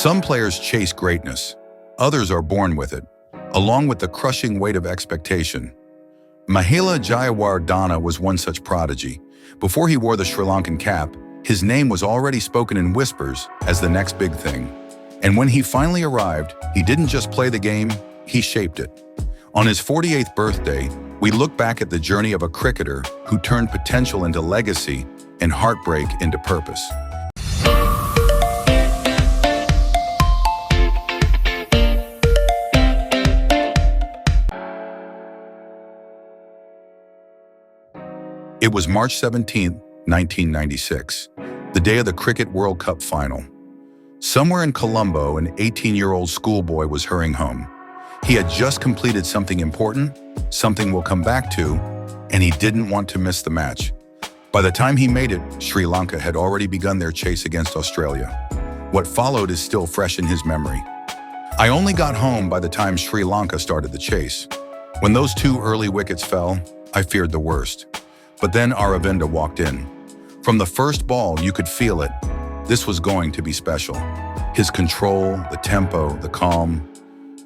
Some players chase greatness. Others are born with it, along with the crushing weight of expectation. Mahela Jayawardene was one such prodigy. Before he wore the Sri Lankan cap, his name was already spoken in whispers as the next big thing. And when he finally arrived, he didn't just play the game, he shaped it. On his 48th birthday, we look back at the journey of a cricketer who turned potential into legacy and heartbreak into purpose. It was March 17, 1996, the day of the Cricket World Cup final. Somewhere in Colombo, an 18-year-old schoolboy was hurrying home. He had just completed something important, something we'll come back to, and he didn't want to miss the match. By the time he made it, Sri Lanka had already begun their chase against Australia. What followed is still fresh in his memory. I only got home by the time Sri Lanka started the chase. When those 2 early wickets fell, I feared the worst. But then Aravinda walked in. From the first ball, you could feel it. This was going to be special. His control, the tempo, the calm.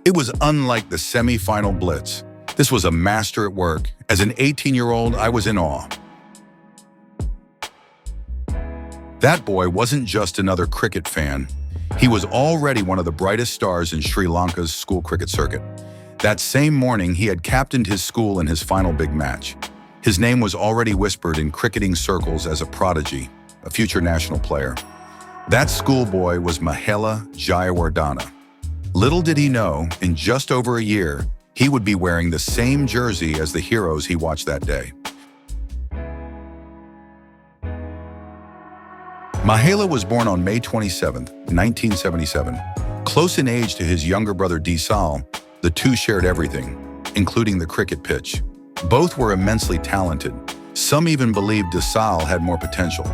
It was unlike the semi-final blitz. This was a master at work. As an 18-year-old, I was in awe. That boy wasn't just another cricket fan. He was already one of the brightest stars in Sri Lanka's school cricket circuit. That same morning, he had captained his school in his final big match. His name was already whispered in cricketing circles as a prodigy, a future national player. That schoolboy was Mahela Jayawardene. Little did he know, in just over a year, he would be wearing the same jersey as the heroes he watched that day. Mahela was born on May 27, 1977. Close in age to his younger brother Desal, the two shared everything, including the cricket pitch. Both were immensely talented. Some even believed Desal had more potential.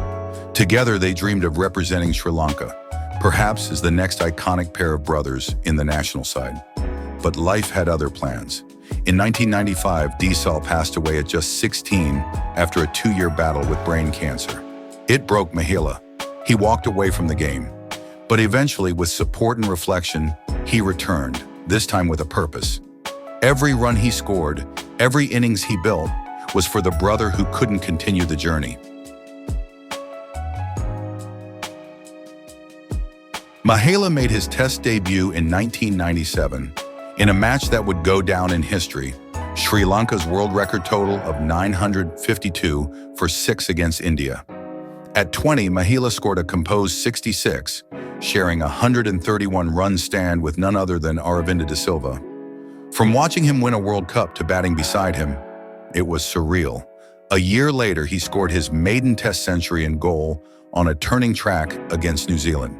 Together, they dreamed of representing Sri Lanka, perhaps as the next iconic pair of brothers in the national side. But life had other plans. In 1995, Desal passed away at just 16 after a 2-year battle with brain cancer. It broke Mahela. He walked away from the game. But eventually, with support and reflection, he returned, this time with a purpose. Every run he scored, every innings he built, was for the brother who couldn't continue the journey. Mahela made his Test debut in 1997 in a match that would go down in history, Sri Lanka's world record total of 952 for 6 against India. At 20, Mahela scored a composed 66, sharing a 131-run stand with none other than Aravinda de Silva. From watching him win a World Cup to batting beside him, it was surreal. A year later, he scored his maiden Test century and goal on a turning track against New Zealand.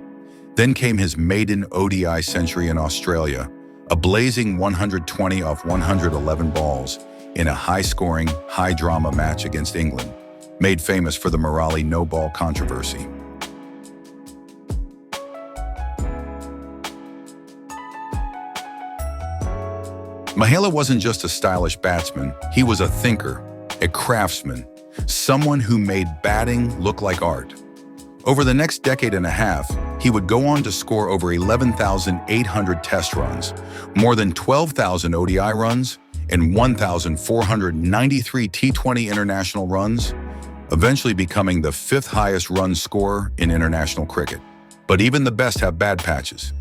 Then came his maiden ODI century in Australia, a blazing 120 off 111 balls in a high-scoring, high-drama match against England, made famous for the Morali no-ball controversy. Mahela wasn't just a stylish batsman, he was a thinker, a craftsman, someone who made batting look like art. Over the next decade and a half, he would go on to score over 11,800 Test runs, more than 12,000 ODI runs, and 1,493 T20 international runs, eventually becoming the 5th highest run scorer in international cricket. But even the best have bad patches.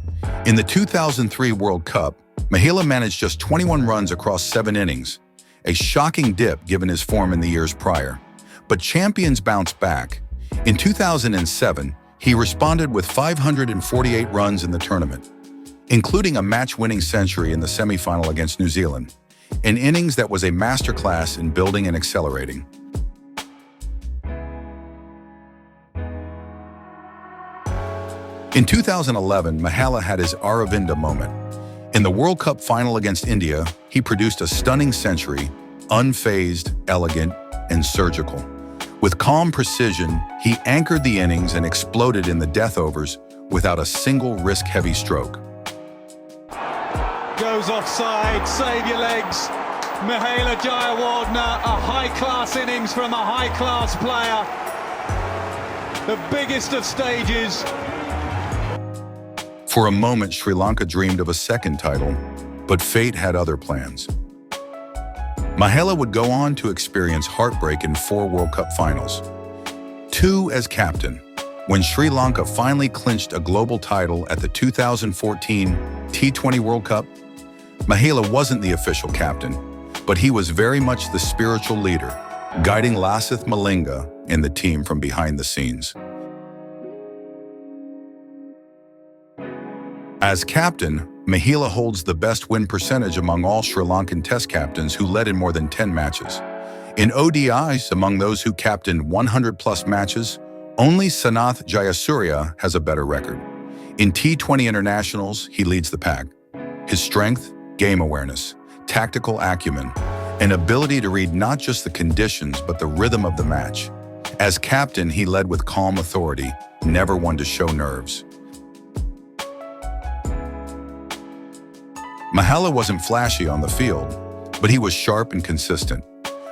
In the 2003 World Cup, Mahela managed just 21 runs across 7 innings, a shocking dip given his form in the years prior. But champions bounced back. In 2007, he responded with 548 runs in the tournament, including a match-winning century in the semi-final against New Zealand, an innings that was a masterclass in building and accelerating. In 2011, Mahela had his Aravinda moment. In the World Cup final against India, he produced a stunning century, unfazed, elegant, and surgical. With calm precision, he anchored the innings and exploded in the death overs without a single risk-heavy stroke. Goes offside, save your legs. Mahela Jayawardene, a high-class innings from a high-class player. The biggest of stages. For a moment, Sri Lanka dreamed of a second title, but fate had other plans. Mahela would go on to experience heartbreak in 4 World Cup finals. 2 as captain, when Sri Lanka finally clinched a global title at the 2014 T20 World Cup. Mahela wasn't the official captain, but he was very much the spiritual leader, guiding Lasith Malinga and the team from behind the scenes. As captain, Mahela holds the best win percentage among all Sri Lankan Test captains who led in more than 10 matches. In ODIs, among those who captained 100-plus matches, only Sanath Jayasuriya has a better record. In T20 internationals, he leads the pack. His strength, game awareness, tactical acumen, and ability to read not just the conditions but the rhythm of the match. As captain, he led with calm authority, never one to show nerves. Mahela wasn't flashy on the field, but he was sharp and consistent.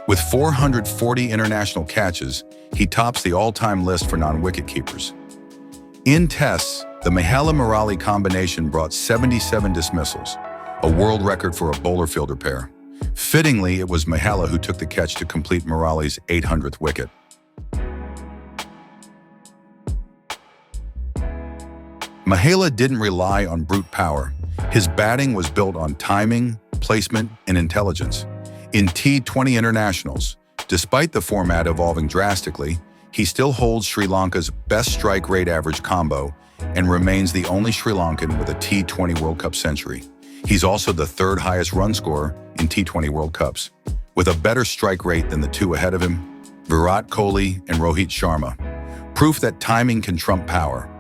With 440 international catches, he tops the all-time list for non-wicket keepers. In tests, the Mahela-Murali combination brought 77 dismissals, a world record for a bowler-fielder pair. Fittingly, it was Mahela who took the catch to complete Murali's 800th wicket. Mahela didn't rely on brute power. His batting was built on timing, placement, and intelligence. In T20 internationals, despite the format evolving drastically, he still holds Sri Lanka's best strike rate average combo and remains the only Sri Lankan with a T20 World Cup century. He's also the 3rd highest run scorer in T20 World Cups, with a better strike rate than the 2 ahead of him, Virat Kohli and Rohit Sharma. Proof that timing can trump power.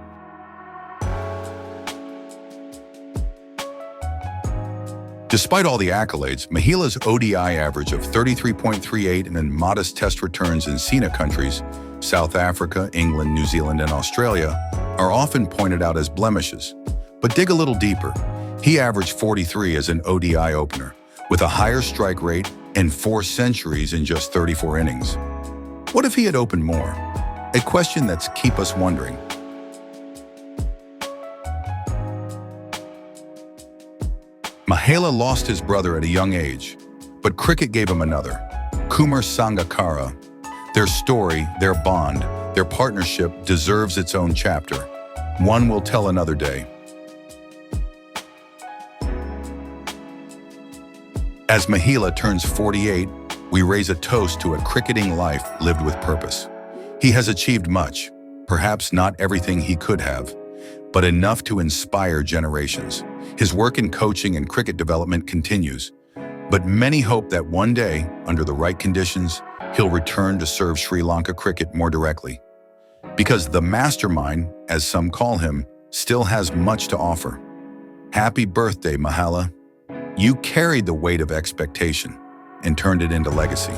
Despite all the accolades, Mahela's ODI average of 33.38 and in modest test returns in SENA countries, South Africa, England, New Zealand, and Australia, are often pointed out as blemishes. But dig a little deeper. He averaged 43 as an ODI opener, with a higher strike rate and 4 centuries in just 34 innings. What if he had opened more? A question that's keep us wondering. Mahela lost his brother at a young age, but cricket gave him another, Kumar Sangakkara. Their story, their bond, their partnership deserves its own chapter. One we'll tell another day. As Mahela turns 48, we raise a toast to a cricketing life lived with purpose. He has achieved much, perhaps not everything he could have, but enough to inspire generations. His work in coaching and cricket development continues, but many hope that one day, under the right conditions, he'll return to serve Sri Lanka cricket more directly. Because the mastermind, as some call him, still has much to offer. Happy birthday, Mahela. You carried the weight of expectation and turned it into legacy.